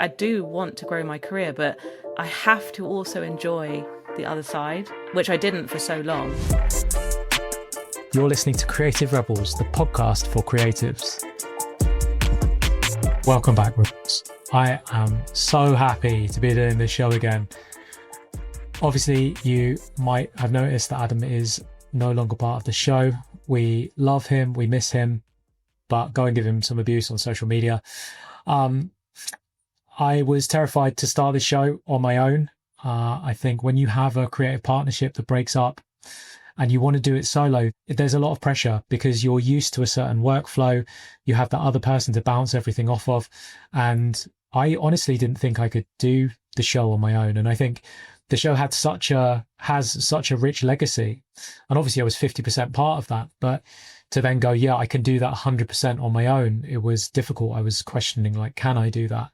I do want to grow my career, but I have to also enjoy the other side, which I didn't for so long. You're listening to Creative Rebels, the podcast for creatives. Welcome back, Rebels. I am so happy to be doing this show again. Obviously, you might have noticed that Adam is no longer part of the show. We love him, we miss him, but go and give him some abuse on social media. I was terrified to start this show on my own. I think when you have a creative partnership that breaks up and you want to do it solo, there's a lot of pressure because you're used to a certain workflow. You have that other person to bounce everything off of. And I honestly didn't think I could do the show on my own. And I think the show has such a rich legacy. And obviously I was 50% part of that. But to then go, yeah, I can do that 100% on my own, it was difficult. I was questioning, like, can I do that?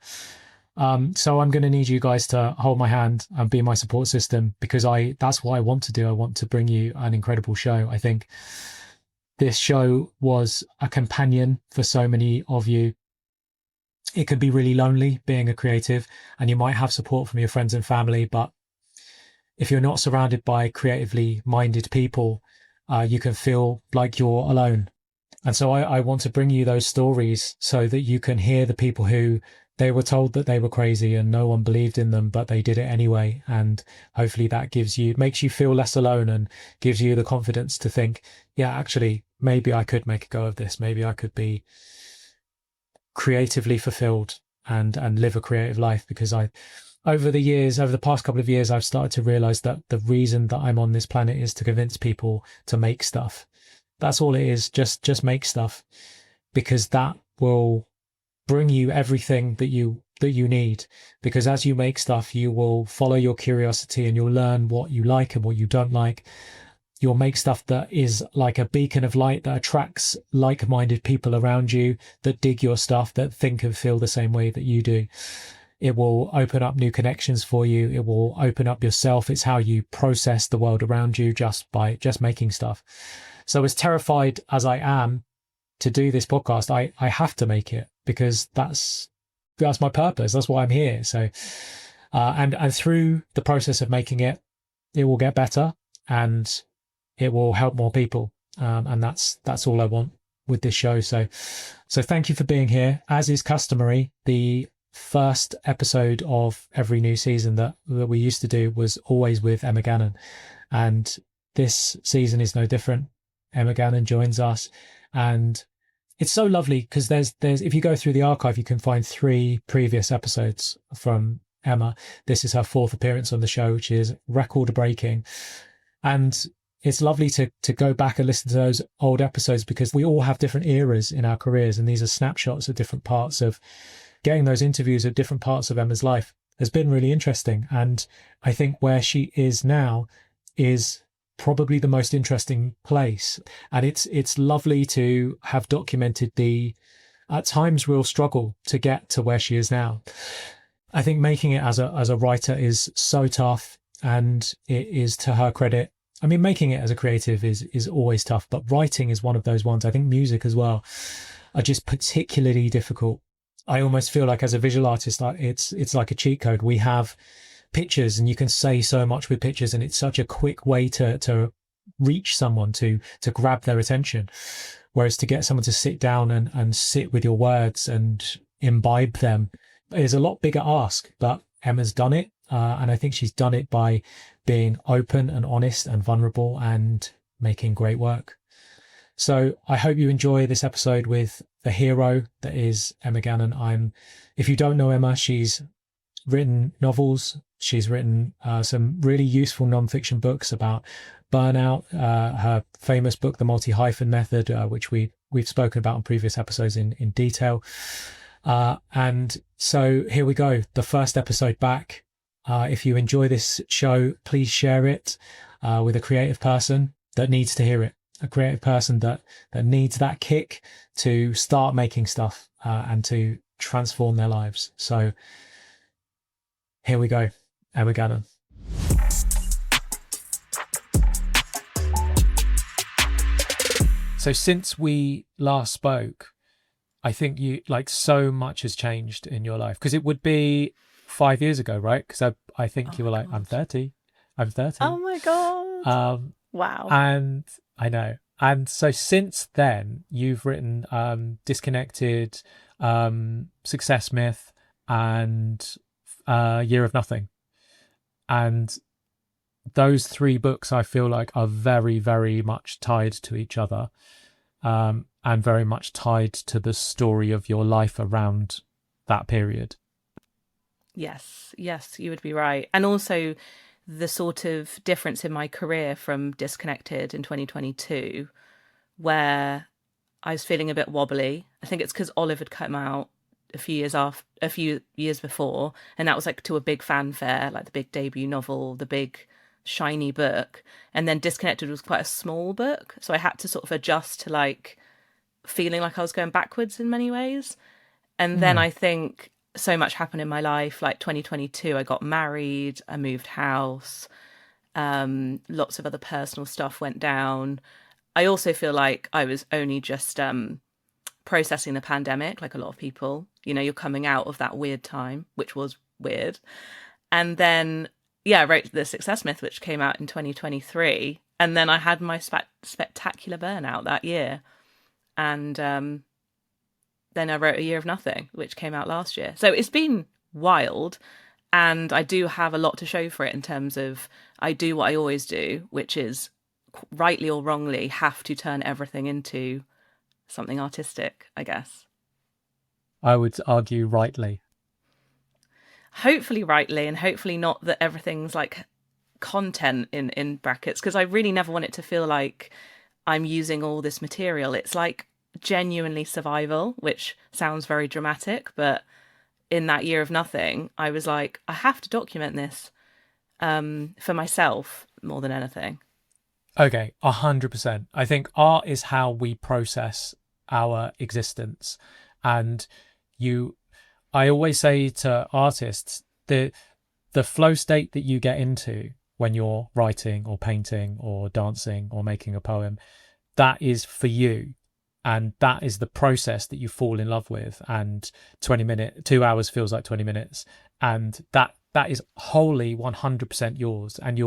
So I'm going to need you guys to hold my hand and be my support system, because that's what I want to do. I want to bring you an incredible show. I think this show was a companion for so many of you. It can be really lonely being a creative, and you might have support from your friends and family, but if you're not surrounded by creatively minded people, you can feel like you're alone. And so I want to bring you those stories so that you can hear the people who they were told that they were crazy and no one believed in them, but they did it anyway. And hopefully that makes you feel less alone and gives you the confidence to think, yeah, actually, maybe I could make a go of this. Maybe I could be creatively fulfilled and live a creative life. Because over the past couple of years, I've started to realize that the reason that I'm on this planet is to convince people to make stuff. That's all it is. Just make stuff, because that will bring you everything that you need. Because as you make stuff, you will follow your curiosity and you'll learn what you like and what you don't like. You'll make stuff that is like a beacon of light that attracts like-minded people around you that dig your stuff, that think and feel the same way that you do. It will open up new connections for you. It will open up yourself. It's how you process the world around you just by making stuff. So as terrified as I am to do this podcast, I have to make it, because that's my purpose. That's why I'm here. So, and through the process of making it, it will get better and it will help more people. And that's all I want with this show. So thank you for being here. As is customary, the first episode of every new season that we used to do was always with Emma Gannon. And this season is no different. Emma Gannon joins us, and it's so lovely because there's if you go through the archive, you can find 3 previous episodes from Emma. This is her 4th appearance on the show, which is record breaking. And it's lovely to go back and listen to those old episodes, because we all have different eras in our careers. And these are snapshots of different parts of getting those interviews of different parts of Emma's life has been really interesting. And I think where she is now is probably the most interesting place. And it's lovely to have documented the at times real struggle to get to where she is now. I think making it as a writer is so tough, and it is to her credit. I mean, making it as a creative is always tough, but writing is one of those ones. I think music as well are just particularly difficult. I almost feel like as a visual artist, it's like a cheat code. We have pictures and you can say so much with pictures, and it's such a quick way to reach someone, to grab their attention. Whereas to get someone to sit down and sit with your words and imbibe them is a lot bigger ask. But Emma's done it. And I think she's done it by being open and honest and vulnerable and making great work. So I hope you enjoy this episode with the hero that is Emma Gannon. If you don't know Emma, she's written novels. She's written some really useful nonfiction books about burnout. Her famous book, The Multi-Hyphen Method, which we've spoken about on previous episodes in detail. And so here we go, the first episode back. If you enjoy this show, please share it with a creative person that needs to hear it. A creative person that needs that kick to start making stuff and to transform their lives. So here we go, Emma Gannon. So since we last spoke, I think you like so much has changed in your life because it would be 5 years ago, right? Because I Oh think you my were like, god. I'm Oh 30. my god. Um, Wow. and I know. And so since then, you've written Disconnected, Success Myth, and Year of Nothing. And those three books I feel like are very, very much tied to each other, and very much tied to the story of your life around that period. Yes, yes, you would be right. And also the sort of difference in my career from Disconnected in 2022, where I was feeling a bit wobbly. I think it's because Olive had come out a few years before, and that was like to a big fanfare, like the big debut novel, the big shiny book. And then Disconnected was quite a small book, so I had to sort of adjust to like feeling like I was going backwards in many ways. And then Hmm. I think so much happened in my life. Like 2022, I got married, I moved house, lots of other personal stuff went down. I also feel like I was only just processing the pandemic, like a lot of people. You know, you're coming out of that weird time, which was weird. And then, yeah, I wrote The Success Myth, which came out in 2023. And then I had my spectacular burnout that year. And then I wrote A Year of Nothing, which came out last year. So it's been wild. And I do have a lot to show for it in terms of I do what I always do, which is rightly or wrongly have to turn everything into something artistic, I guess. I would argue rightly. Hopefully rightly, and hopefully not that everything's like content in brackets, because I really never want it to feel like I'm using all this material. It's like genuinely survival, which sounds very dramatic, but in that year of nothing, I was like, I have to document this for myself more than anything. Okay, 100%. I think art is how we process our existence. And you, I always say to artists, the flow state that you get into when you're writing or painting or dancing or making a poem, that is for you. And that is the process that you fall in love with. And 2 hours feels like 20 minutes. And that is wholly 100% yours. And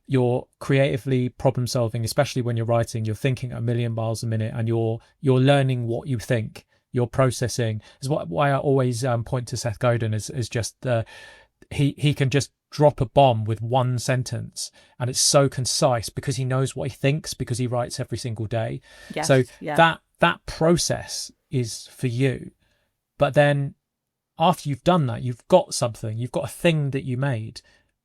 you're creatively problem solving, especially when you're writing, you're thinking a million miles a minute, and you're learning what you think. You're processing. Is why I always point to Seth Godin as just he can just drop a bomb with one sentence, and it's so concise because he knows what he thinks, because he writes every single day. So Yes, yeah. that process is for you. But then after you've done that, you've got something, you've got a thing that you made.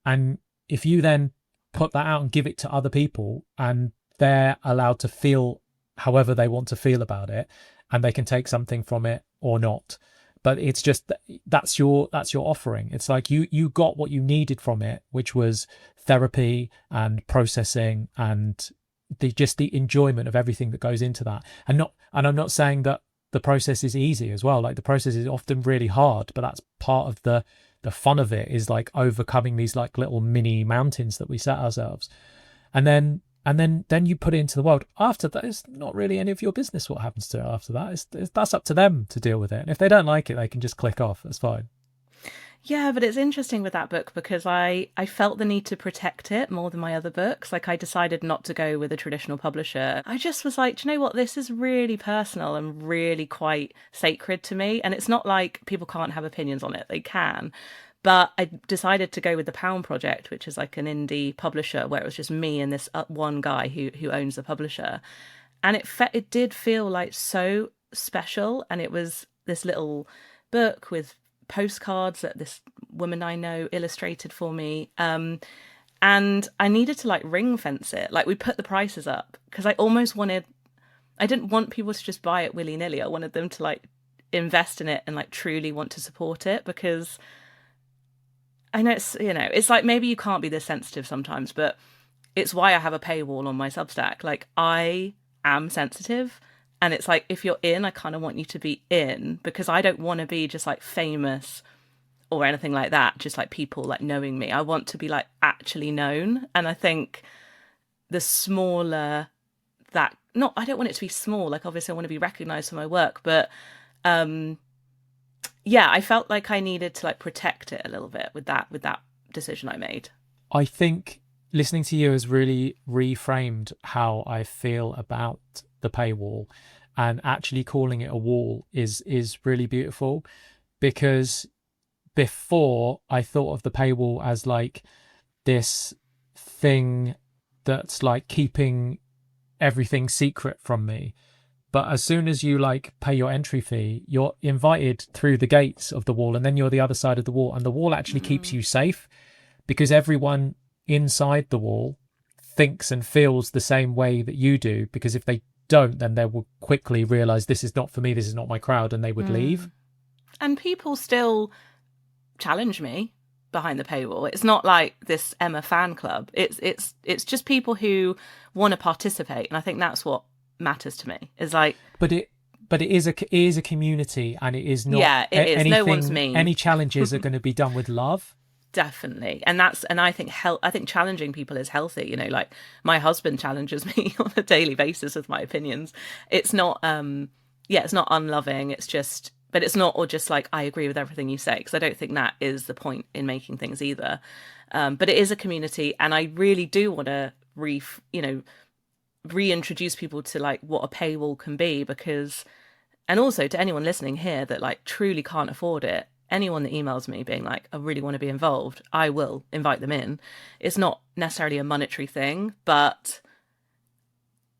And if you then put that out and give it to other people, and they're allowed to feel however they want to feel about it, and they can take something from it or not, but it's just that's your offering. It's like you got what you needed from it, which was therapy and processing and the enjoyment of everything that goes into that. And I'm not saying that the process is easy as well. Like, the process is often really hard, but that's part of the fun of it, is like overcoming these like little mini mountains that we set ourselves. And then you put it into the world. After that, it's not really any of your business what happens to it after that. That's up to them to deal with it. And if they don't like it, they can just click off. That's fine. Yeah, but it's interesting with that book because I felt the need to protect it more than my other books. Like I decided not to go with a traditional publisher. I just was like, do you know what? This is really personal and really quite sacred to me. And it's not like people can't have opinions on it. They can. But I decided to go with the Pound Project, which is like an indie publisher where it was just me and this one guy who owns the publisher. And it did feel like so special, and it was this little book with postcards that this woman I know illustrated for me. And I needed to like ring fence it. Like we put the prices up because I didn't want people to just buy it willy nilly. I wanted them to like invest in it and like truly want to support it, because I know it's like maybe you can't be this sensitive sometimes, but it's why I have a paywall on my Substack. Like I am sensitive, and it's like if you're in, I kind of want you to be in, because I don't want to be just like famous or anything like that, just like people like knowing me. I want to be like actually known. And I think the smaller that, not, I don't want it to be small, like obviously I want to be recognized for my work, but um yeah, I felt like I needed to like protect it a little bit with that decision I made. I think listening to you has really reframed how I feel about the paywall, and actually calling it a wall is really beautiful, because before I thought of the paywall as like this thing that's like keeping everything secret from me. But as soon as you like pay your entry fee, you're invited through the gates of the wall, and then you're the other side of the wall, and the wall actually keeps Mm. you safe, because everyone inside the wall thinks and feels the same way that you do, because if they don't, then they will quickly realize this is not for me, this is not my crowd, and they would leave. Mm. And people still challenge me behind the paywall. It's not like this Emma fan club. It's just people who want to participate, and I think that's what matters to me. Is like, But it is a community, and it is not yeah, it is. No one's anything. mean. Any challenges are going to be done with love. Definitely. And I think I think challenging people is healthy, you know, like my husband challenges me on a daily basis with my opinions. It's not yeah, it's not unloving. It's just, but it's not, or just like I agree with everything you say, because I don't think that is the point in making things either. But it is a community, and I really do want to you know, reintroduce people to like what a paywall can be, because, and also to anyone listening here that like truly can't afford it, anyone that emails me being like, I really want to be involved, I will invite them in. It's not necessarily a monetary thing, but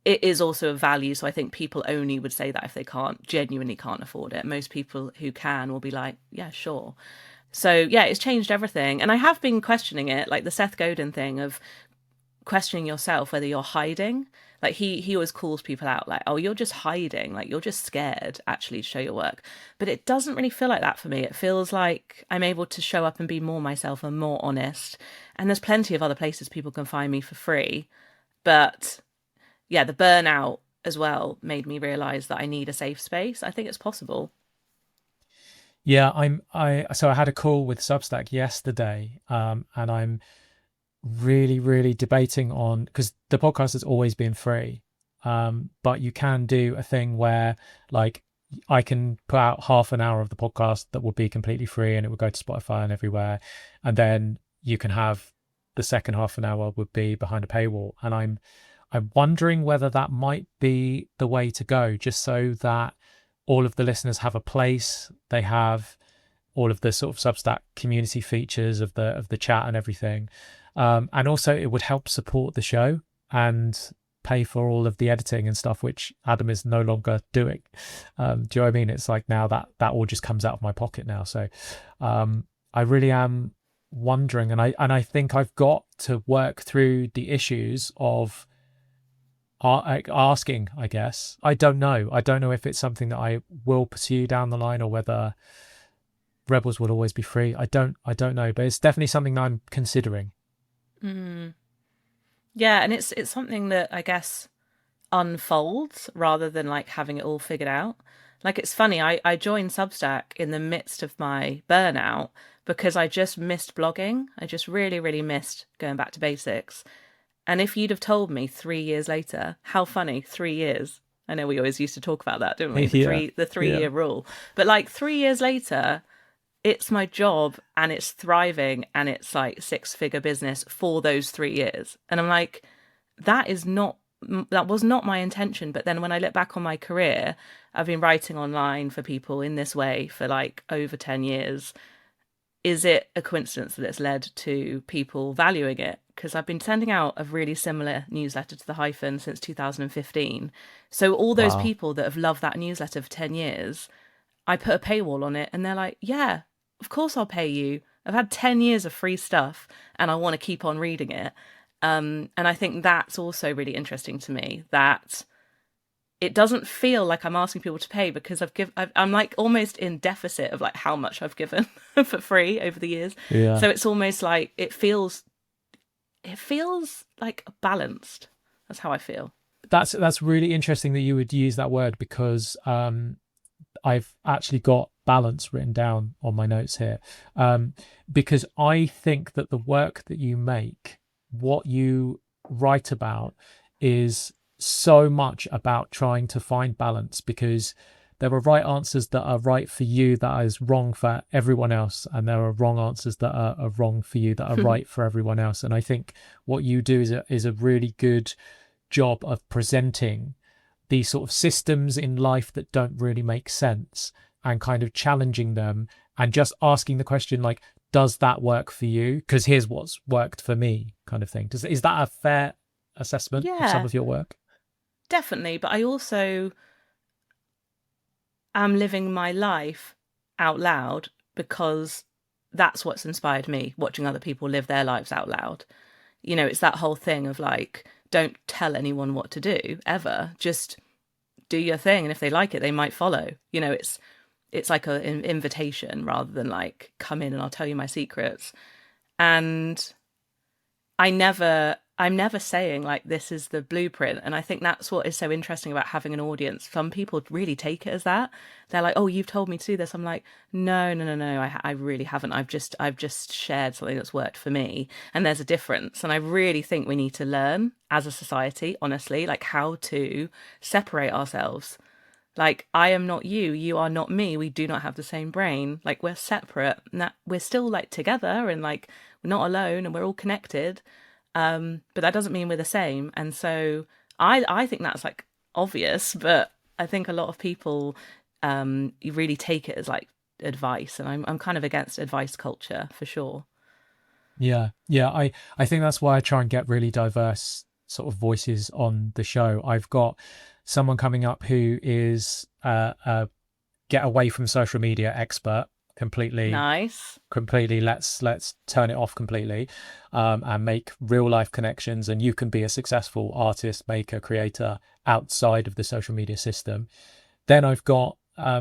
it is also a value. So I think people only would say that if they genuinely can't afford it. Most people who can will be like, yeah, sure. So yeah, it's changed everything. And I have been questioning it, like the Seth Godin thing of questioning yourself whether you're hiding. Like he always calls people out like, oh, you're just hiding, like you're just scared actually to show your work. But it doesn't really feel like that for me. It feels like I'm able to show up and be more myself and more honest. And there's plenty of other places people can find me for free. But yeah, the burnout as well made me realize that I need a safe space. I think it's possible. Yeah, so I had a call with Substack yesterday, and I'm really debating on, because the podcast has always been free, but you can do a thing where like I can put out half an hour of the podcast that would be completely free, and it would go to Spotify and everywhere, and then you can have the second half an hour would be behind a paywall. And I'm wondering whether that might be the way to go, just so that all of the listeners have a place. They have all of the sort of Substack community features of the chat and everything, and also it would help support the show and pay for all of the editing and stuff, which Adam is no longer doing. Do you know what I mean? It's like now that all just comes out of my pocket now. So I really am wondering, and I think I've got to work through the issues of asking, I guess. I don't know if it's something that I will pursue down the line, or whether Rebels will always be free. I don't know, but it's definitely something that I'm considering. Mm. Yeah, and it's something that I guess unfolds rather than like having it all figured out. Like it's funny, I joined Substack in the midst of my burnout because I just missed blogging. I just really missed going back to basics. And if you'd have told me 3 years later, how funny, 3 years. I know we always used to talk about that, didn't we? Yeah, The three yeah. year rule. But like 3 years later, it's my job and it's thriving and it's like six-figure business for those 3 years. And I'm like, that is not, that was not my intention. But then when I look back on my career, I've been writing online for people in this way for like over 10 years. Is it a coincidence that it's led to people valuing it? Because I've been sending out a really similar newsletter to the Hyphen since 2015. So all those Wow. people that have loved that newsletter for 10 years, I put a paywall on it and they're like, yeah, of course I'll pay you. I've had 10 years of free stuff and I want to keep on reading it. And I think that's also really interesting to me, that it doesn't feel like I'm asking people to pay, because I'm like almost in deficit of like how much I've given for free over the years. Yeah. So it's almost like it feels like balanced. That's how I feel. That's really interesting that you would use that word, because I've actually got balance written down on my notes here, because I think that the work that you make, what you write about, is so much about trying to find balance, because there are right answers that are right for you that is wrong for everyone else, and there are wrong answers that are wrong for you that are right for everyone else. And I think what you do is a really good job of presenting these sort of systems in life that don't really make sense and kind of challenging them and just asking the question like, does that work for you? Because here's what's worked for me, kind of thing. Is that a fair assessment of some Yeah, of your work? definitely. But I also am living my life out loud because that's what's inspired me, watching other people live their lives out loud. You know, it's that whole thing of like, don't tell anyone what to do ever. Just do your thing, and if they like it, they might follow. You know, it's like an invitation rather than like, come in and I'll tell you my secrets. And I'm never saying like this is the blueprint. And I think that's what is so interesting about having an audience. Some people really take it as that. They're like, oh, you've told me to do this. I'm like, no, no, no, no. I really haven't. I've just shared something that's worked for me. And there's a difference. And I really think we need to learn as a society, honestly, like how to separate ourselves. Like, I am not you, you are not me. We do not have the same brain. Like, we're separate. We're still like together and like we're not alone and we're all connected. But that doesn't mean we're the same. And so I think that's like obvious, but I think a lot of people you really take it as like advice, and I'm kind of against advice culture for sure. Yeah, yeah. I think that's why I try and get really diverse sort of voices on the show. I've got someone coming up who is get away from social media expert completely. Nice. Completely, let's turn it off completely, and make real life connections, and you can be a successful artist, maker, creator outside of the social media system. Then I've got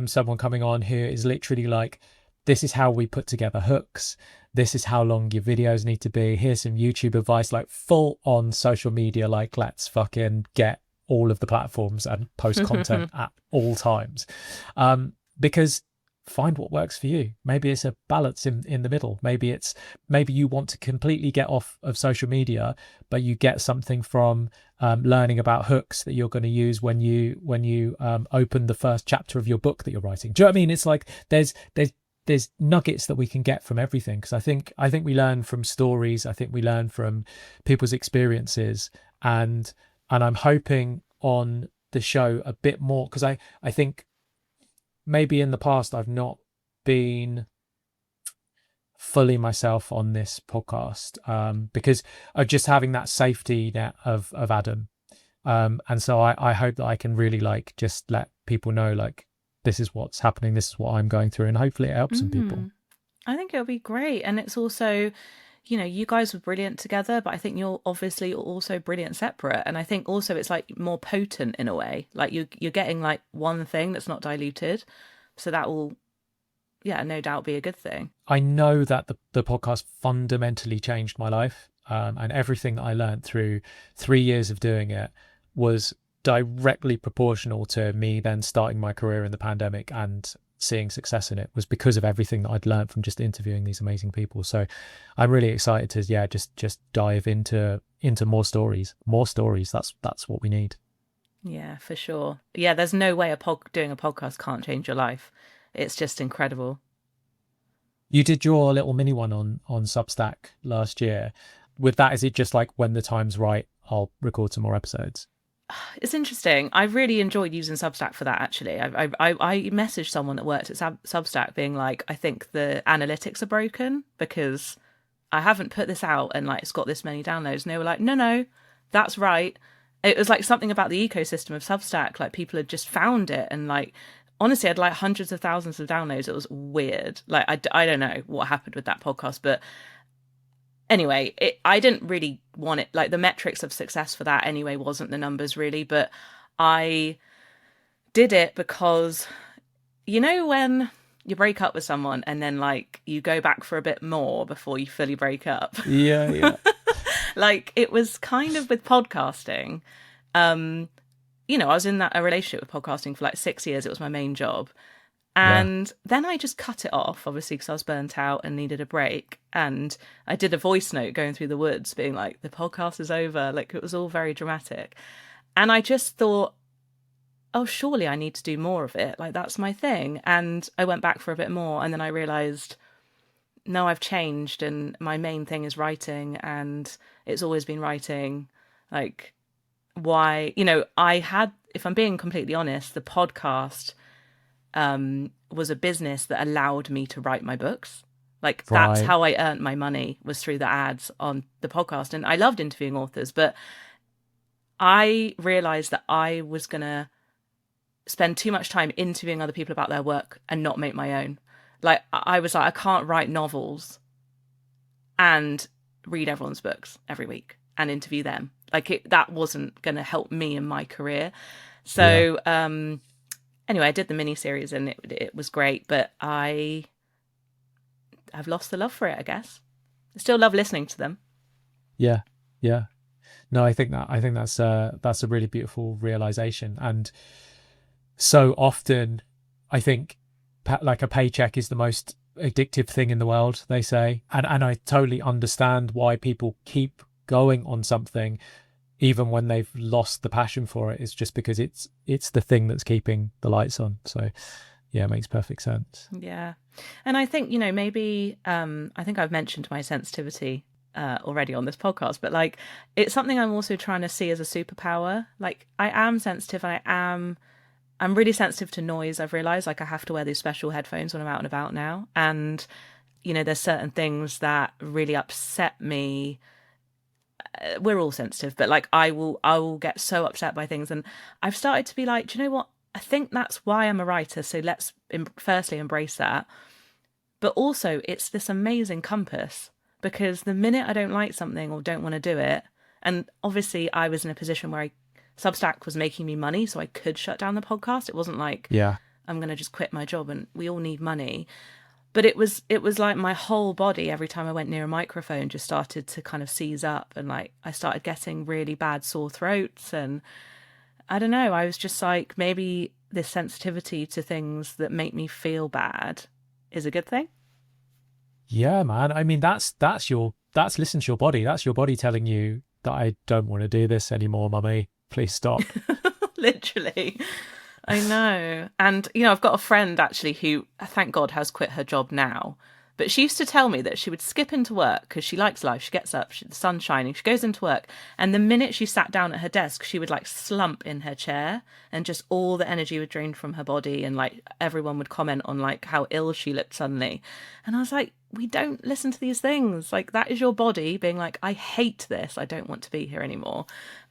someone coming on who is literally like, this is how we put together hooks, this is how long your videos need to be, here's some YouTube advice, like full on social media, like let's fucking get all of the platforms and post content at all times. Because find what works for you. Maybe it's a balance in the middle. Maybe you want to completely get off of social media, but you get something from learning about hooks that you're going to use when you open the first chapter of your book that you're writing. Do you know what I mean? It's like there's nuggets that we can get from everything, because I think we learn from stories. I think we learn from people's experiences, and I'm hoping on the show a bit more, because I think maybe in the past I've not been fully myself on this podcast, because of just having that safety net of Adam, and so I hope that I can really like just let people know like, this is what's happening, this is what I'm going through, and hopefully it helps some people. I think it'll be great. And it's also, you know, you guys were brilliant together, but I think you're obviously also brilliant separate. And I think also it's like more potent in a way. Like you're getting like one thing that's not diluted. So that will, yeah, no doubt be a good thing. I know that the podcast fundamentally changed my life, and everything that I learned through 3 years of doing it was directly proportional to me then starting my career in the pandemic and seeing success in it, was because of everything that I'd learned from just interviewing these amazing people. So I'm really excited to just dive into more stories. That's what we need. Yeah, for sure. Yeah, there's no way doing a podcast can't change your life. It's just incredible. You did your little mini one on Substack last year. With that, is it just like, when the time's right, I'll record some more episodes? It's interesting. I really enjoyed using Substack for that. Actually, I messaged someone that worked at Substack, being like, I think the analytics are broken because I haven't put this out and like it's got this many downloads. And they were like, no, no, that's right. It was like something about the ecosystem of Substack. Like people had just found it, and like honestly, I had like hundreds of thousands of downloads. It was weird. Like I don't know what happened with that podcast, but anyway, I didn't really want it. Like the metrics of success for that anyway wasn't the numbers really, but I did it because, you know, when you break up with someone and then like you go back for a bit more before you fully break up. Yeah, yeah. Like it was kind of with podcasting. Um, you know, I was in a relationship with podcasting for like 6 years. It was my main job. Yeah. And then I just cut it off, obviously, because I was burnt out and needed a break. And I did a voice note going through the woods, being like, the podcast is over. Like, it was all very dramatic. And I just thought, oh, surely I need to do more of it. Like, that's my thing. And I went back for a bit more. And then I realized, no, I've changed. And my main thing is writing. And it's always been writing. Like, why, I had, if I'm being completely honest, the podcast was a business that allowed me to write my books. Like, that's Right. how I earned my money, was through the ads on the podcast. And I loved interviewing authors, but I realized that I was going to spend too much time interviewing other people about their work and not make my own. Like, I was like, I can't write novels and read everyone's books every week and interview them. Like, that wasn't going to help me in my career. Yeah. So, anyway, I did the mini series and it was great, but I've lost the love for it, I guess. I still love listening to them. Yeah. Yeah. No, I think that's a really beautiful realization. And so often, I think like a paycheck is the most addictive thing in the world, they say, and I totally understand why people keep going on something even when they've lost the passion for it. It's just because it's the thing that's keeping the lights on. So yeah, it makes perfect sense. Yeah. And I think, maybe I think I've mentioned my sensitivity already on this podcast, but like, it's something I'm also trying to see as a superpower. Like, I am sensitive, and I'm really sensitive to noise. I've realized, like, I have to wear these special headphones when I'm out and about now. And, there's certain things that really upset me. We're all sensitive, but like, I will get so upset by things. And I've started to be like, do you know what? I think that's why I'm a writer. So let's firstly embrace that. But also, it's this amazing compass, because the minute I don't like something or don't want to do it, and obviously I was in a position where Substack was making me money, so I could shut down the podcast. It wasn't like Yeah. I'm going to just quit my job, and we all need money. But it was like my whole body, every time I went near a microphone, just started to kind of seize up, and like I started getting really bad sore throats. And I don't know, I was just like, maybe this sensitivity to things that make me feel bad is a good thing. Yeah, man. I mean, that's listen to your body. That's your body telling you that I don't want to do this anymore, mummy. Please stop. Literally. I know. And, I've got a friend actually who, thank God, has quit her job now. But she used to tell me that she would skip into work because she likes life. She gets up, the sun's shining, she goes into work. And the minute she sat down at her desk, she would like slump in her chair, and just all the energy would drain from her body. And like, everyone would comment on like how ill she looked suddenly. And I was like, we don't listen to these things. Like, that is your body being like, I hate this. I don't want to be here anymore.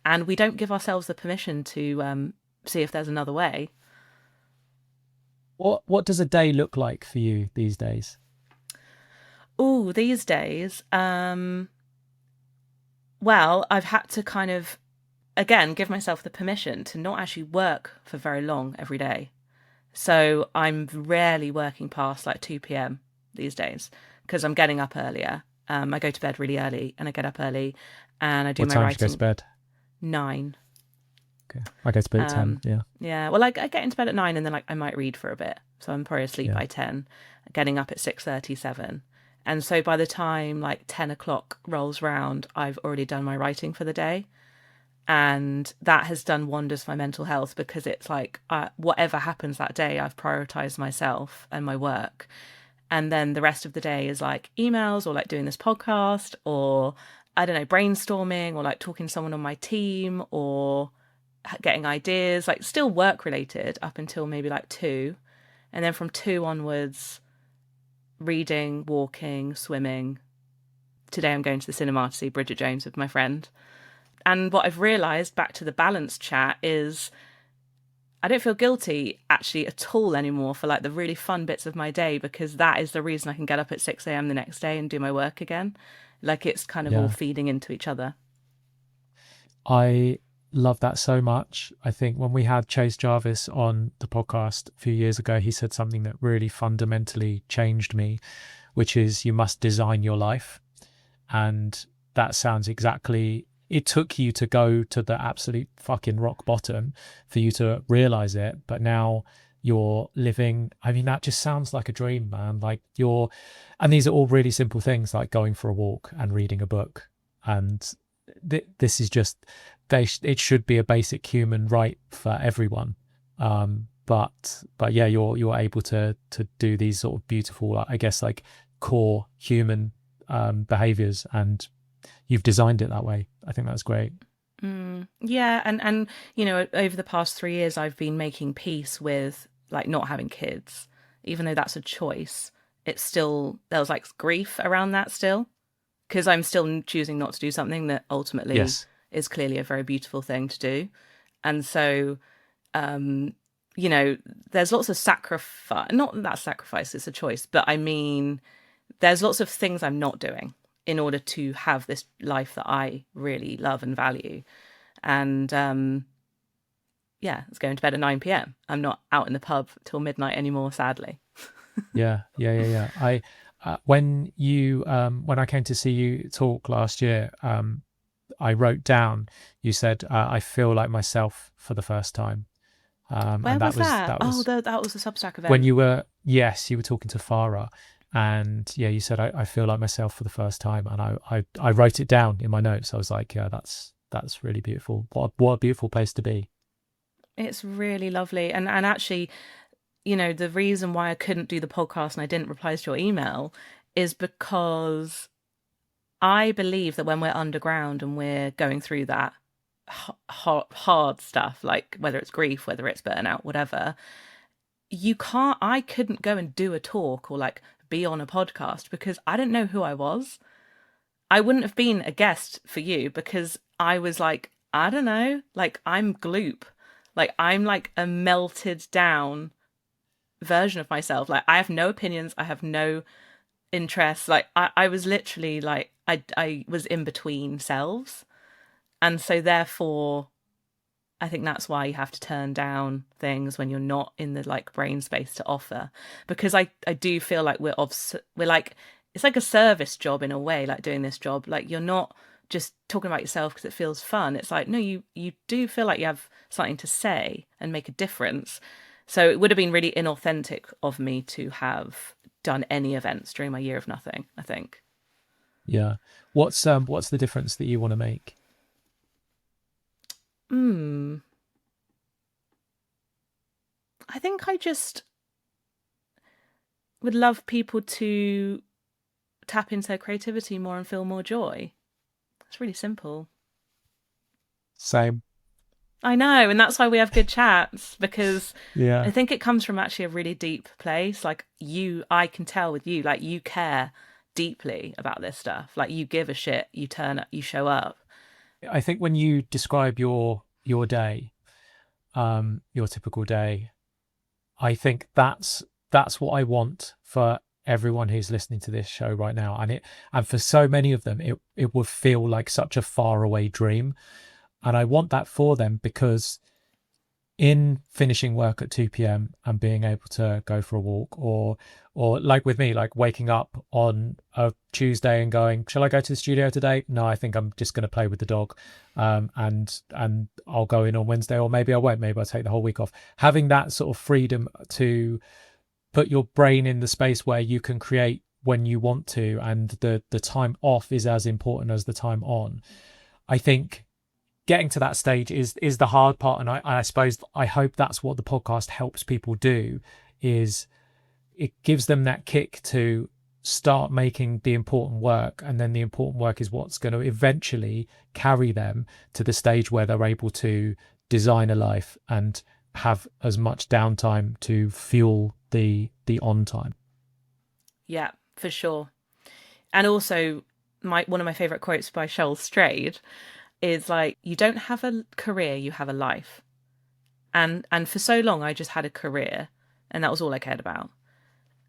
And we don't give ourselves the permission to see if there's another way. What does a day look like for you these days? Oh, these days, well, I've had to kind of, again, give myself the permission to not actually work for very long every day. So I'm rarely working past like 2 p.m. these days, because I'm getting up earlier. I go to bed really early and I get up early and I do What my time do you go to writing. bed? 9. Okay. I go to bed at 10. Yeah. Yeah, well, like, I get into bed at 9, and then like I might read for a bit, so I'm probably asleep Yeah. by 10, getting up at 6:37. And so by the time like 10 o'clock rolls round, I've already done my writing for the day. And that has done wonders for my mental health, because it's like, whatever happens that day, I've prioritized myself and my work. And then the rest of the day is like emails, or like doing this podcast, or I don't know, brainstorming, or like talking to someone on my team, or getting ideas, like still work related up until maybe like 2. And then from 2 onwards, reading, walking, swimming. Today I'm going to the cinema to see Bridget Jones with my friend. And what I've realised, back to the balance chat, is I don't feel guilty actually at all anymore for like the really fun bits of my day, because that is the reason I can get up at 6 a.m. the next day and do my work again. Like, it's kind of all Yeah. feeding into each other. I love that so much. I think when we had Chase Jarvis on the podcast a few years ago, he said something that really fundamentally changed me, which is you must design your life. And that sounds exactly, it took you to go to the absolute fucking rock bottom for you to realize it. But now you're living, I mean, that just sounds like a dream, man. Like and these are all really simple things, like going for a walk and reading a book. And this is just, it should be a basic human right for everyone. But yeah, you're able to do these sort of beautiful, like, I guess, like core human behaviors, and you've designed it that way. I think that's great. Yeah, and you know, over the past 3 years, I've been making peace with like not having kids, even though that's a choice. It's still there was like grief around that still because I'm still choosing not to do something that ultimately Yes. is clearly a very beautiful thing to do. And so, you know, there's lots of sacrifice. Not that sacrifice; it's a choice, but I mean, there's lots of things I'm not doing in order to have this life that I really love and value. And yeah, it's going to bed at 9 p.m. I'm not out in the pub till midnight anymore, sadly. Yeah. I when I came to see you talk last year, I wrote down, you said, I feel like myself for the first time. Where And was that? that Oh, was that was the Substack when event. you were, yes, you were talking to Farah, and yeah, you said, I feel like myself for the first time, and I wrote it down in my notes. I was like, yeah, that's really beautiful. What a beautiful place to be. It's really lovely. And actually, you know, the reason why I couldn't do the podcast and I didn't reply to your email is because I believe that when we're underground and we're going through that hard stuff, like whether it's grief, whether it's burnout, whatever, I couldn't go and do a talk or like be on a podcast because I didn't know who I was. I wouldn't have been a guest for you because I was like, I don't know, like I'm gloop. Like I'm like a melted down version of myself. Like I have no opinions, I have no interests. Like I was literally like I was in between selves. And so therefore I think that's why you have to turn down things when you're not in the like brain space to offer. Because I do feel like we're like it's like a service job in a way, like doing this job. Like you're not just talking about yourself because it feels fun. It's like no, you do feel like you have something to say and make a difference. So it would have been really inauthentic of me to have done any events during my year of nothing, I think. Yeah. What's the difference that you want to make? Hmm. I think I just would love people to tap into their creativity more and feel more joy. It's really simple. Same. I know, and that's why we have good chats because I Yeah. think it comes from actually a really deep place. Like I can tell with you, like you care deeply about this stuff. Like you give a shit, you turn up, you show up. I think when you describe your day, your typical day, I think that's what I want for everyone who's listening to this show right now. And for so many of them, it would feel like such a faraway dream. And I want that for them because in finishing work at 2 p.m. and being able to go for a walk, or like with me, like waking up on a Tuesday and going, shall I go to the studio today? No, I think I'm just going to play with the dog. And I'll go in on Wednesday, or maybe I won't. Maybe I'll take the whole week off. Having that sort of freedom to put your brain in the space where you can create when you want to, and the time off is as important as the time on. I think getting to that stage is the hard part, and I suppose I hope that's what the podcast helps people do, is it gives them that kick to start making the important work, and then the important work is what's going to eventually carry them to the stage where they're able to design a life and have as much downtime to fuel the on time. Yeah, for sure. And also, my one of my favorite quotes by Cheryl Strayed is like, "You don't have a career, you have a life." And for so long, I just had a career, and that was all I cared about.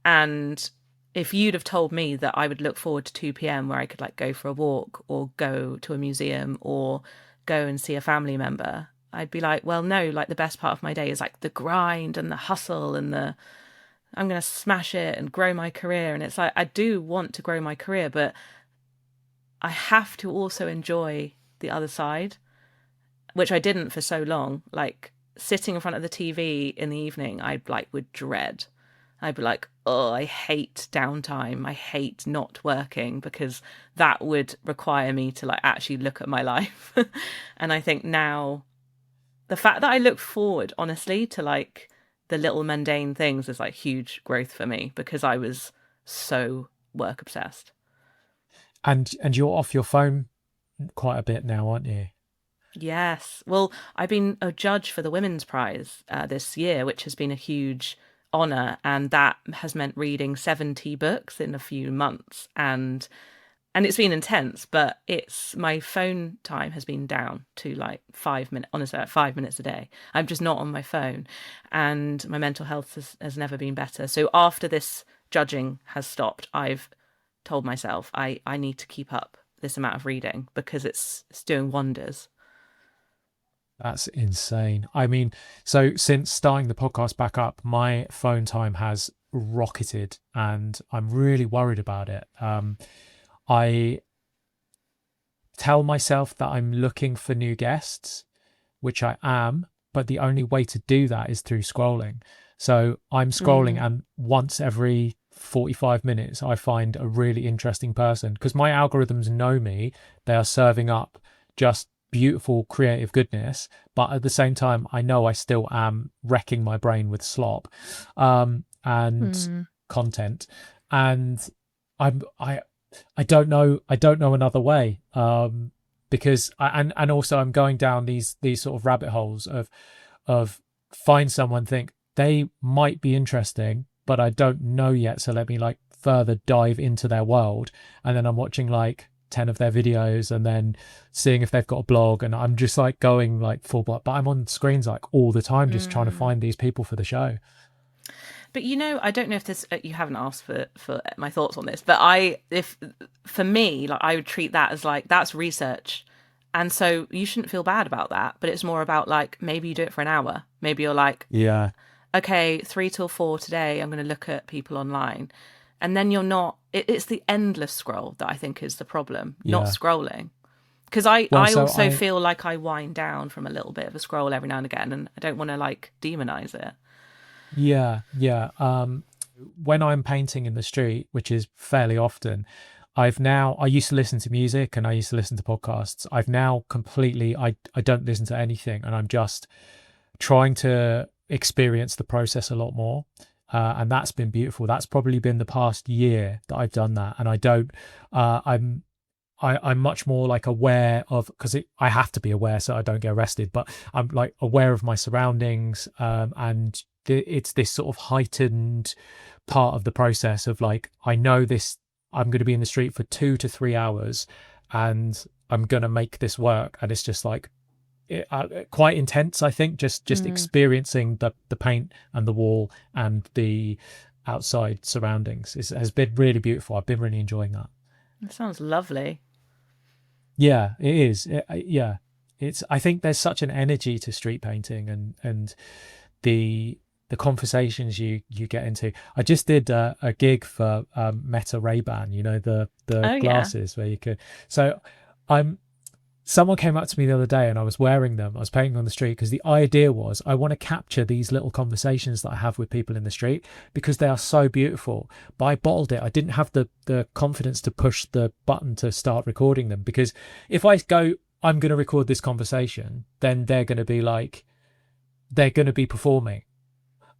And if you'd have told me that I would look forward to 2 p.m. where I could like go for a walk or go to a museum or go and see a family member, I'd be like, well, no, like the best part of my day is like the grind and the hustle and the I'm going to smash it and grow my career. And it's like, I do want to grow my career, but I have to also enjoy the other side, which I didn't for so long. Like sitting in front of the TV in the evening, I like would dread. I'd be like, oh, I hate downtime. I hate not working because that would require me to like actually look at my life. And I think now the fact that I look forward, honestly, to like the little mundane things is like huge growth for me because I was so work obsessed. And you're off your phone quite a bit now, aren't you? Yes. Well, I've been a judge for the Women's Prize this year, which has been a huge honor, and that has meant reading 70 books in a few months, and it's been intense, but it's my phone time has been down to like 5 minutes, honestly, like 5 minutes a day. I'm just not on my phone, and my mental health has never been better. So after this judging has stopped, I've told myself I need to keep up this amount of reading because it's doing wonders. That's insane. I mean, so since starting the podcast back up, my phone time has rocketed and I'm really worried about it. I tell myself that I'm looking for new guests, which I am, but the only way to do that is through scrolling. So I'm scrolling, Mm. and once every 45 minutes, I find a really interesting person because my algorithms know me. They are serving up just beautiful, creative goodness. But at the same time, I know I still am wrecking my brain with slop and Mm. content. And I'm, I don't know another way because and also I'm going down these sort of rabbit holes of find someone, think they might be interesting but I don't know yet, so let me like further dive into their world, and then I'm watching like 10 of their videos and then seeing if they've got a blog, and I'm just like going like full block, but I'm on screens like all the time just trying to Mm. find these people for the show. But you know, I don't know if this you haven't asked for my thoughts on this, but I if for me, like I would treat that as like that's research. And so you shouldn't feel bad about that, but it's more about like maybe you do it for an hour. Maybe you're like, Yeah, okay, 3 till 4 today, I'm going to look at people online. And then you're not, it's the endless scroll that I think is the problem, not yeah. scrolling. Because I, Well, I so also I feel like I wind down from a little bit of a scroll every now and again, and I don't want to like demonize it. Yeah, yeah. When I'm painting in the street, which is fairly often, I used to listen to music and I used to listen to podcasts. I've now completely, I don't listen to anything, and I'm just trying to experience the process a lot more. And that's been beautiful. That's probably been the past year that I've done that. And I don't, I'm I'm much more like aware of, because I have to be aware so I don't get arrested, but I'm like aware of my surroundings, and it's this sort of heightened part of the process of like, I know this, I'm going to be in the street for 2 to 3 hours and I'm going to make this work, and it's just like quite intense, I think, just Mm, experiencing the paint and the wall and the outside surroundings has been really beautiful. I've been really enjoying that. that sounds lovely. Yeah, it is. Yeah, it's. I think there's such an energy to street painting, and the the conversations you get into. I just did a gig for Meta Ray-Ban, you know, the Oh, yeah. glasses where you could. So I'm someone came up to me the other day and I was wearing them. I was painting on the street because the idea was I want to capture these little conversations that I have with people in the street because they are so beautiful. But I bottled it. I didn't have the confidence to push the button to start recording them, because if I go, I'm going to record this conversation, then they're going to be like, they're going to be performing.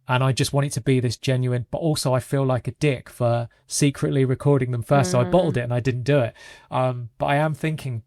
And I just want it to be this genuine, but also I feel like a dick for secretly recording them first. So I bottled Mm, it and I didn't do it. But I am thinking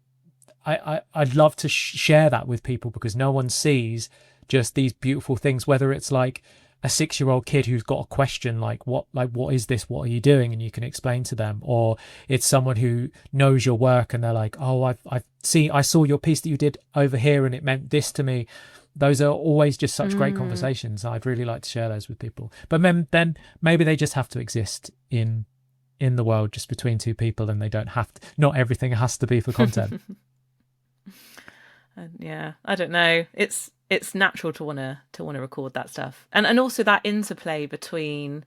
I'd love to share that with people, because no one sees just these beautiful things, whether it's like a 6-year-old kid who's got a question like what is this, what are you doing, and you can explain to them, or it's someone who knows your work and they're like, oh, I saw your piece that you did over here and it meant this to me. Those are always just such great mm. conversations. I'd really like to share those with people, but then maybe they just have to exist in the world just between two people, and they don't have to, not everything has to be for content. And yeah, I don't know. It's natural to wanna record that stuff, and also that interplay between,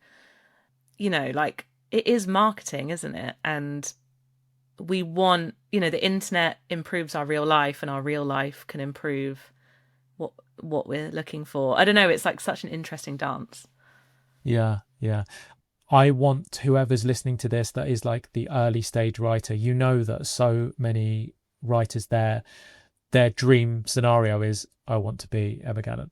like it is marketing, isn't it? And we want, the internet improves our real life, and our real life can improve what what we're looking for. I don't know. It's like such an interesting dance. Yeah, yeah. I want whoever's listening to this that is like the early stage writer, you know that so many writers there, their dream scenario is, I want to be Emma Gannon.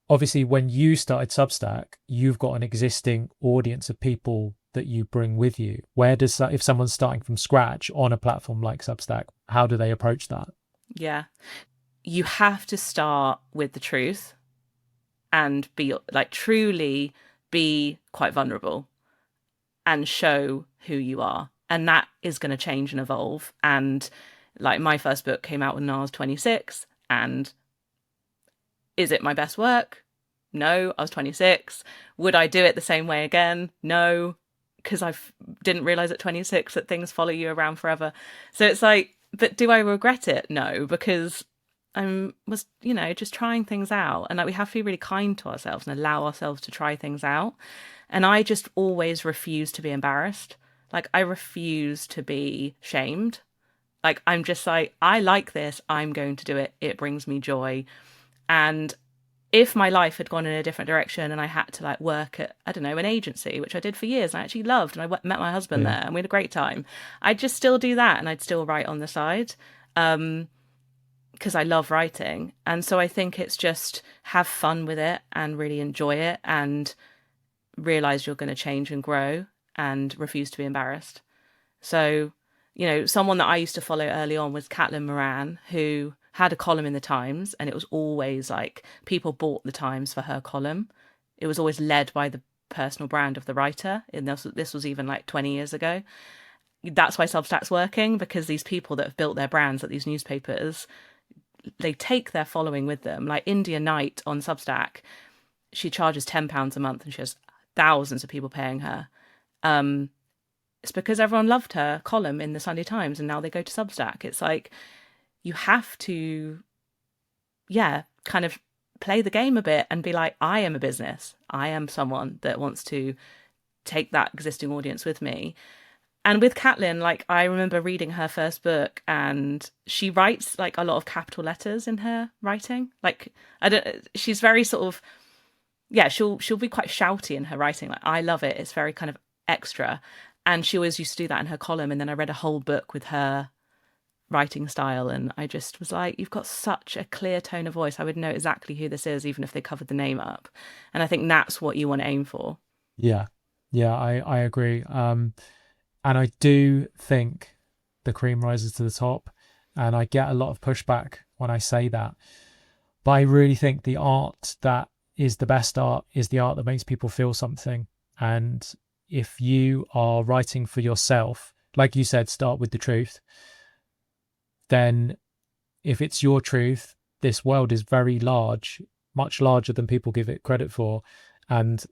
Obviously, when you started Substack, you've got an existing audience of people that you bring with you. Where does that, if someone's starting from scratch on a platform like Substack, how do they approach that? Yeah. You have to start with the truth and be like truly be quite vulnerable and show who you are. And that is going to change and evolve. And like my first book came out when I was 26. And is it my best work? No, I was 26. Would I do it the same way again? No, because I didn't realize at 26 that things follow you around forever. So it's like, but do I regret it? No, because I was, just trying things out. And like we have to be really kind to ourselves and allow ourselves to try things out. And I just always refuse to be embarrassed. Like I refuse to be shamed. Like I'm just like, I like this. I'm going to do it. It brings me joy. And if my life had gone in a different direction and I had to like work at, I don't know, an agency, which I did for years and I actually loved, and I met my husband Yeah. there and we had a great time, I'd just still do that and I'd still write on the side because I love writing. And so I think it's just have fun with it and really enjoy it and realize you're going to change and grow and refuse to be embarrassed. So, someone that I used to follow early on was Caitlin Moran, who had a column in the Times, and it was always like people bought the Times for her column. It was always led by the personal brand of the writer. And this was even like 20 years ago. That's why Substack's working, because these people that have built their brands at these newspapers, they take their following with them. Like India Knight on Substack, she charges £10 a month and she has thousands of people paying her. It's because everyone loved her column in the Sunday Times and now they go to Substack. It's like you have to, kind of play the game a bit and be like, I am a business. I am someone that wants to take that existing audience with me. And with Caitlin, like I remember reading her first book and she writes like a lot of capital letters in her writing. Like she's very sort of, she'll be quite shouty in her writing. Like I love it. It's very kind of extra. And she always used to do that in her column. And then I read a whole book with her writing style. And I just was like, you've got such a clear tone of voice. I would know exactly who this is, even if they covered the name up. And I think that's what you want to aim for. Yeah. Yeah, I agree. And I do think the cream rises to the top. And I get a lot of pushback when I say that. But I really think the art that is the best art is the art that makes people feel something. And if you are writing for yourself, like you said, start with the truth, then if it's your truth, this world is very large, much larger than people give it credit for. And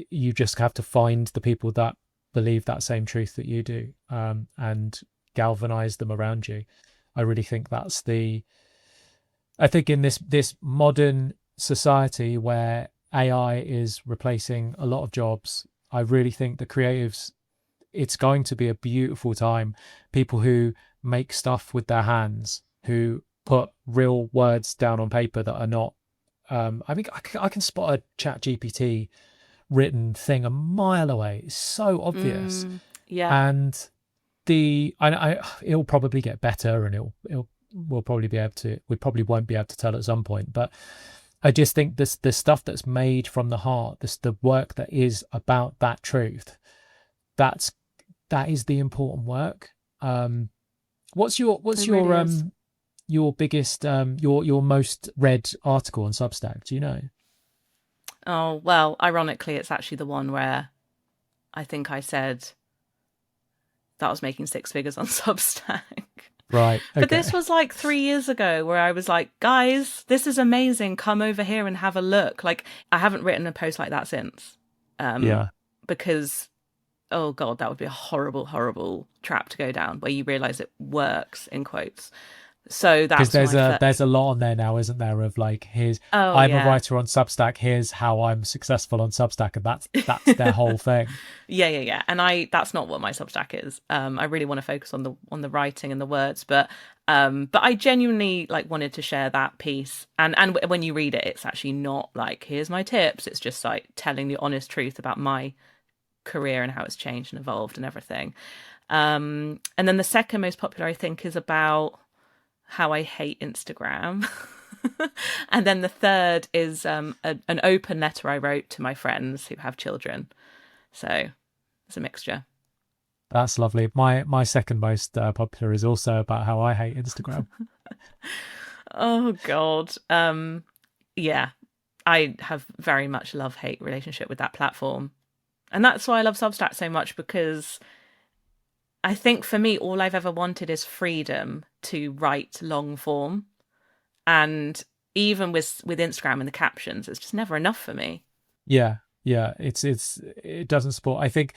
you just have to find the people that believe that same truth that you do, and galvanize them around you. I really think I think in this modern society where AI is replacing a lot of jobs, I really think the creatives, it's going to be a beautiful time. People who make stuff with their hands, who put real words down on paper that are not, I think I can spot a chat GPT written thing a mile away. It's so obvious. Yeah. And it'll probably get better, and we'll probably be able to, we probably won't be able to tell at some point, but I just think the stuff that's made from the heart, the work that is about that truth, that is the important work. What's your your biggest your most read article on Substack? Do you know? Oh, well, ironically, it's actually the one where I think I said that I was making six figures on Substack. Right. But Okay. this was like 3 years ago where I was like, guys, this is amazing. Come over here and have a look. Like, I haven't written a post like that since. Yeah. Because, oh God, that would be a horrible, horrible trap to go down where you realize it works, in quotes. So Because that's my there's a lot on there now, isn't there? Of like, here's, Oh, I'm a yeah. writer on Substack. Here's how I'm successful on Substack, and that's their whole thing. Yeah. And that's not what my Substack is. I really want to focus on the writing and the words, but I genuinely like wanted to share that piece. And when you read it, it's actually not like here's my tips. It's just like telling the honest truth about my career and how it's changed and evolved and everything. And then the second most popular, I think, is about how I hate Instagram. And then the third is an open letter I wrote to my friends who have children. So it's a mixture. That's lovely. My second most popular is also about how I hate Instagram. Oh God. Yeah, I have very much love-hate relationship with that platform. And that's why I love Substack so much, because I think for me, all I've ever wanted is freedom to write long form. And even with Instagram and the captions, it's just never enough for me. Yeah, yeah. It doesn't support. I think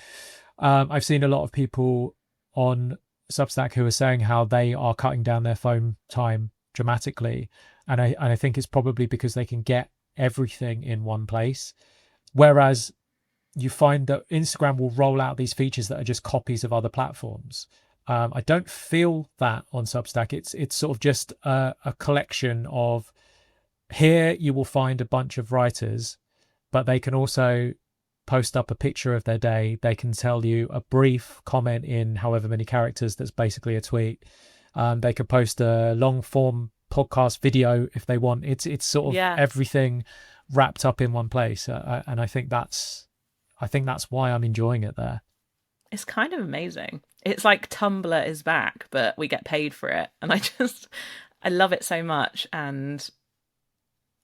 I've seen a lot of people on Substack who are saying how they are cutting down their phone time dramatically, and I think it's probably because they can get everything in one place. Whereas you find that Instagram will roll out these features that are just copies of other platforms. I don't feel that on Substack. It's sort of just a collection of, here you will find a bunch of writers, but they can also post up a picture of their day. They can tell you a brief comment in however many characters that's basically a tweet. They could post a long form podcast video if they want. It's sort of Yeah, everything wrapped up in one place, and I think that's why I'm enjoying it there. it's kind of amazing. It's like Tumblr is back, but we get paid for it. And I love it so much. And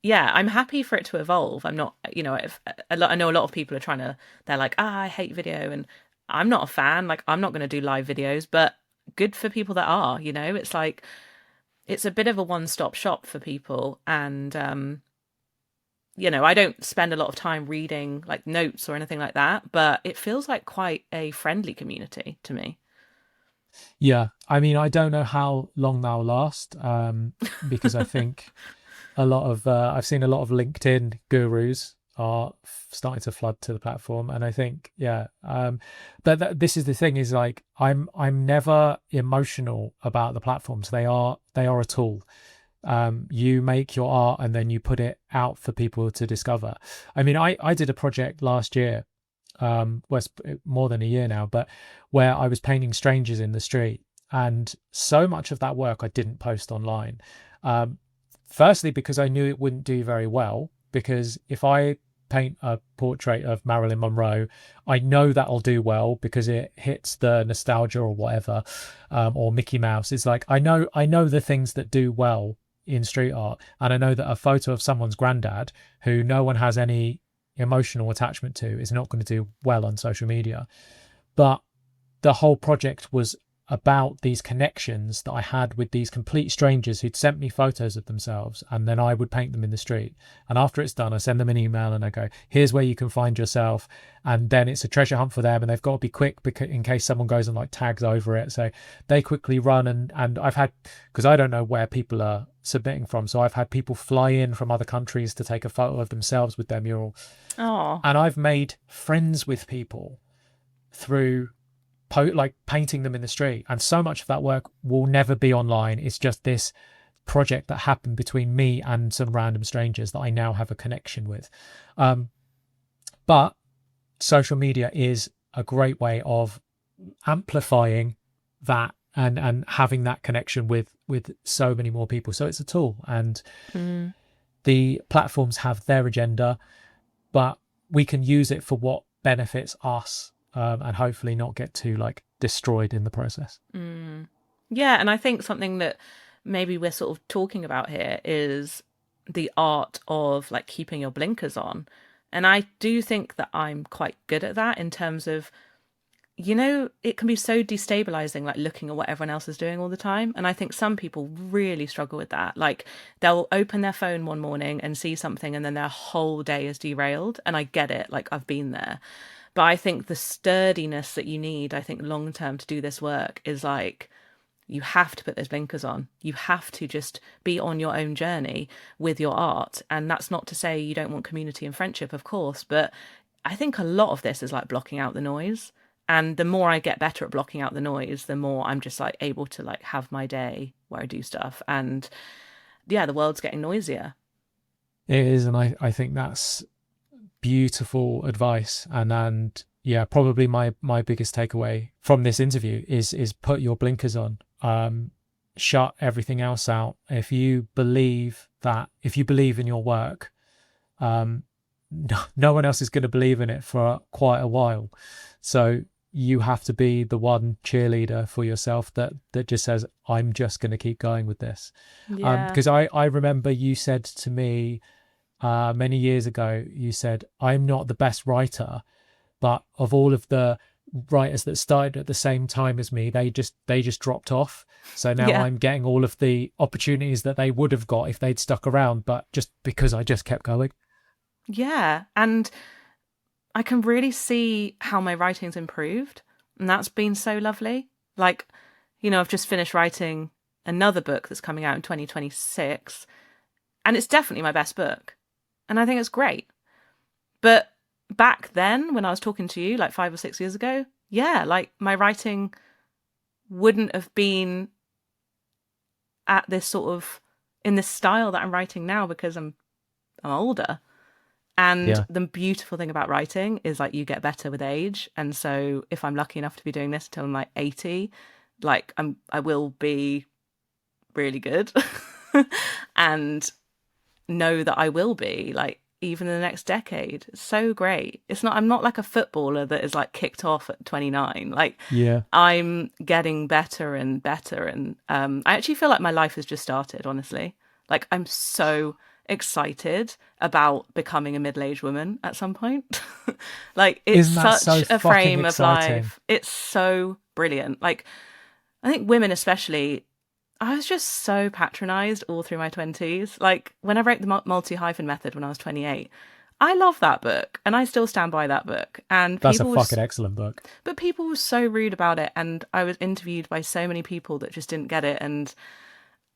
yeah, I'm happy for it to evolve. I'm not, if I know a lot of people are trying to, they're like, I hate video. And I'm not a fan. Like, I'm not going to do live videos, but good for people that are, it's like, it's a bit of a one-stop shop for people. And, I don't spend a lot of time reading like notes or anything like that, but it feels like quite a friendly community to me. Yeah, I mean, I don't know how long they'll last, because I think I've seen a lot of LinkedIn gurus are starting to flood to the platform, and I think, yeah, but this is the thing, is like I'm never emotional about the platforms. They are a tool. You make your art and then you put it out for people to discover. I mean, I did a project last year, well, it's more than a year now, but where I was painting strangers in the street, and so much of that work I didn't post online. Um, Firstly, because I knew it wouldn't do very well, because if I paint a portrait of Marilyn Monroe, I know that'll do well because it hits the nostalgia or whatever, or Mickey Mouse. It's like I know the things that do well in street art, and I know that a photo of someone's granddad who no one has any emotional attachment to is not going to do well on social media. But the whole project was about these connections that I had with these complete strangers who'd sent me photos of themselves, and then I would paint them in the street. And after it's done, I send them an email and I go, here's where you can find yourself. And then it's a treasure hunt for them, and they've got to be quick because in case someone goes and like tags over it. So they quickly run, and I've had, because I don't know where people are submitting from, so I've had people fly in from other countries to take a photo of themselves with their mural. Oh, And I've made friends with people through like painting them in the street, and so much of that work will never be online. It's just this project that happened between me and some random strangers that I now have a connection with. But social media is a great way of amplifying that, and having that connection with so many more people. So it's a tool, and mm, the platforms have their agenda, but we can use it for what benefits us, and hopefully not get too like destroyed in the process. mm. Yeah, and I think something that maybe we're sort of talking about here is the art of like keeping your blinkers on. And I do think that I'm quite good at that in terms of, it can be so destabilizing, like looking at what everyone else is doing all the time. And I think some people really struggle with that. Like they'll open their phone one morning and see something, and then their whole day is derailed. And I get it, like I've been there. But I think the sturdiness that you need, I think long term to do this work is like, you have to put those blinkers on. You have to just be on your own journey with your art. And that's not to say you don't want community and friendship, of course, but I think a lot of this is like blocking out the noise. And the more I get better at blocking out the noise, the more I'm just like able to like have my day where I do stuff. And yeah, the world's getting noisier. It is, and I think that's beautiful advice, and yeah, probably my biggest takeaway from this interview is put your blinkers on. shut everything else out. If you believe in your work, um, no one else is going to believe in it for quite a while. So you have to be the one cheerleader for yourself that just says, I'm just going to keep going with this. Yeah. Because I remember you said to me many years ago, you said, I'm not the best writer, but of all of the writers that started at the same time as me, they just dropped off. So now Yeah. I'm getting all of the opportunities that they would have got if they'd stuck around, but just because I just kept going. Yeah. And I can really see how my writing's improved. And that's been so lovely. Like, I've just finished writing another book that's coming out in 2026, and it's definitely my best book. And I think it's great. But back then, when I was talking to you, like 5 or 6 years ago, yeah, like my writing wouldn't have been at this sort of in this style that I'm writing now because I'm older. And Yeah. the beautiful thing about writing is like you get better with age. And so if I'm lucky enough to be doing this until I'm like 80, like I will be really good and know that I will be like even in the next decade. It's so great. I'm not like a footballer that is like kicked off at 29. Like Yeah. I'm getting better and better. And I actually feel like my life has just started, honestly. Like I'm so excited about becoming a middle-aged woman at some point. Like it's Isn't that such so a fucking frame of exciting? life. It's so brilliant. Like I think women especially, I was just so patronized all through my 20s. Like when I wrote the multi-hyphen method when I was 28, I love that book and I still stand by that book. And That's a fucking excellent book. but people were so rude about it. And I was interviewed by so many people that just didn't get it. And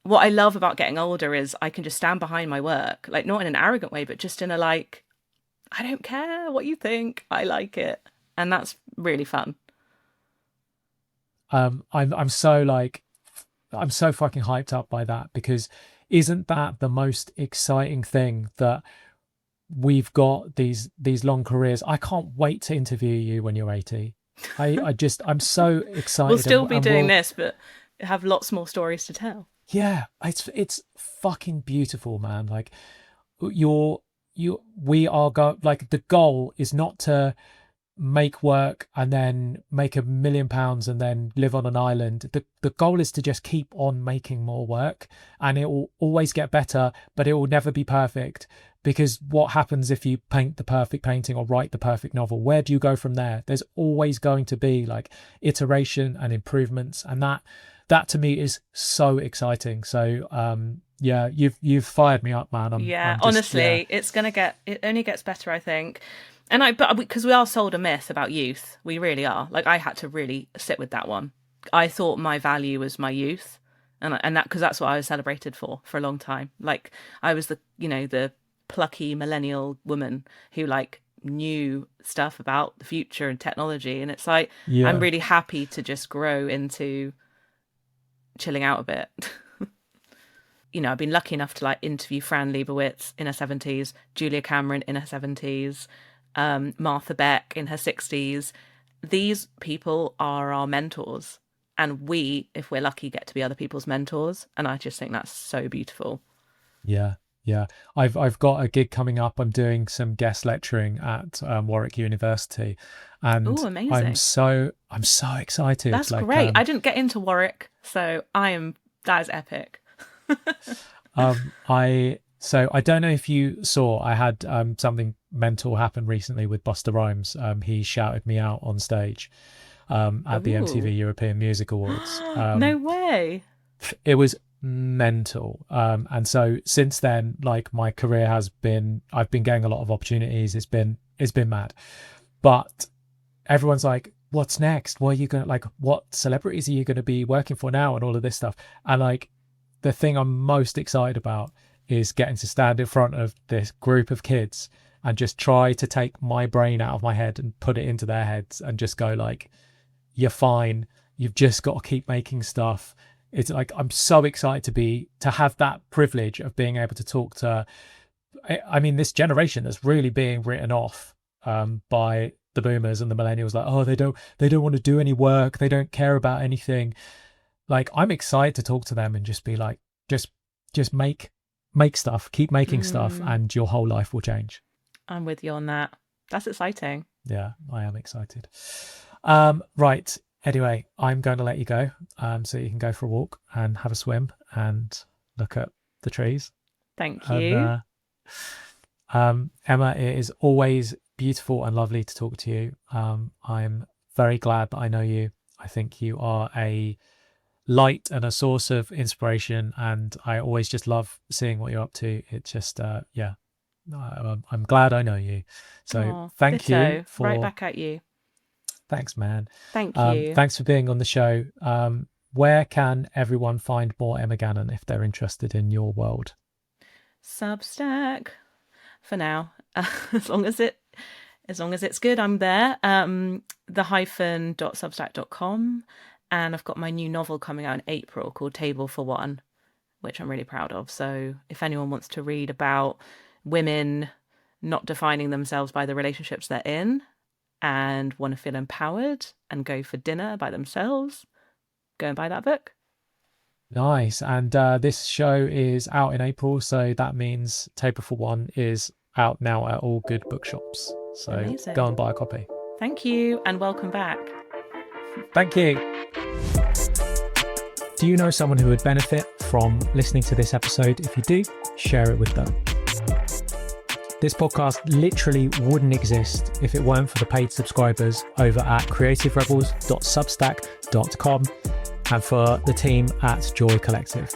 what I love about getting older is I can just stand behind my work, like not in an arrogant way, but just in a like, I don't care what you think, I like it. And that's really fun. I'm so like I'm so fucking hyped up by that because isn't that the most exciting thing that we've got these long careers? I can't wait to interview you when you're 80. I'm so We'll excited still be and doing we'll this, but have lots more stories to tell. yeah, it's fucking beautiful, man. Like we are like the goal is not to make work and then make £1 million and then live on an island. The goal is to just keep on making more work and it will always get better, but it will never be perfect. Because what happens if you paint the perfect painting or write the perfect novel? Where do you go from there? There's always going to be like iteration and improvements, and that to me is so exciting. So yeah, you've fired me up, man. Yeah, I'm just yeah. honestly, it only gets better, I think. And but because we are sold a myth about youth, we really are. Like I had to really sit with that one. I thought my value was my youth, and that because that's what I was celebrated for a long time. Like I was the plucky millennial woman who like knew stuff about the future and technology, and it's like I'm Yeah. really happy to just grow into chilling out a bit. I've been lucky enough to like interview Fran Lebowitz in her 70s, Julia Cameron in her 70s, Martha Beck in her 60s. These people are our mentors. And we, if we're lucky, get to be other people's mentors. And I just think that's so beautiful. Yeah, yeah. I've got a gig coming up. I'm doing some guest lecturing at Warwick University, Oh, and amazing. I'm so excited. That's Like great. I didn't get into Warwick, so that is epic. I don't know if you saw I had something mental happen recently with Busta Rhymes. He shouted me out on stage at the MTV Ooh. European Music Awards. No way. It was mental. And so since then, like my career I've been getting a lot of opportunities. It's been mad. But everyone's like, what's next? What are you gonna like? What celebrities are you gonna be working for now? And all of this stuff. And like the thing I'm most excited about is getting to stand in front of this group of kids and just try to take my brain out of my head and put it into their heads and just go like, you're fine. You've just got to keep making stuff. It's like I'm so excited to have that privilege of being able to talk to. I mean, this generation that's really being written off by the boomers and the millennials. Like, oh, they don't want to do any work. They don't care about anything. like, I'm excited to talk to them and just be like, just make stuff, keep making stuff, and your whole life will change. I'm with you on that. That's exciting. Yeah, I am excited. Right. Anyway, I'm going to let you go, so you can go for a walk and have a swim and look at the trees. Thank you. And, Emma, it is always beautiful and lovely to talk to you. I'm very glad that I know you. I think you are a light and a source of inspiration, and I always just love seeing what you're up to. It just, yeah, I'm glad I know you. So thank you for... Right back at you. Thanks, man. Thank you. Thanks for being on the show. Where can everyone find more Emma Gannon if they're interested in your world? Substack for now. As long as it's good, I'm there. the-substack.com, and I've got my new novel coming out in April called Table for One, which I'm really proud of. So if anyone wants to read about women not defining themselves by the relationships they're in and want to feel empowered and go for dinner by themselves, go and buy that book. Nice. And this show is out in April, so that means Table for One is out now at all good bookshops. So amazing. Go and buy a copy. Thank you, and welcome back. Thank you. Do you know someone who would benefit from listening to this episode? If you do, share it with them. This podcast literally wouldn't exist if it weren't for the paid subscribers over at creativerebels.substack.com and for the team at Joy Collective.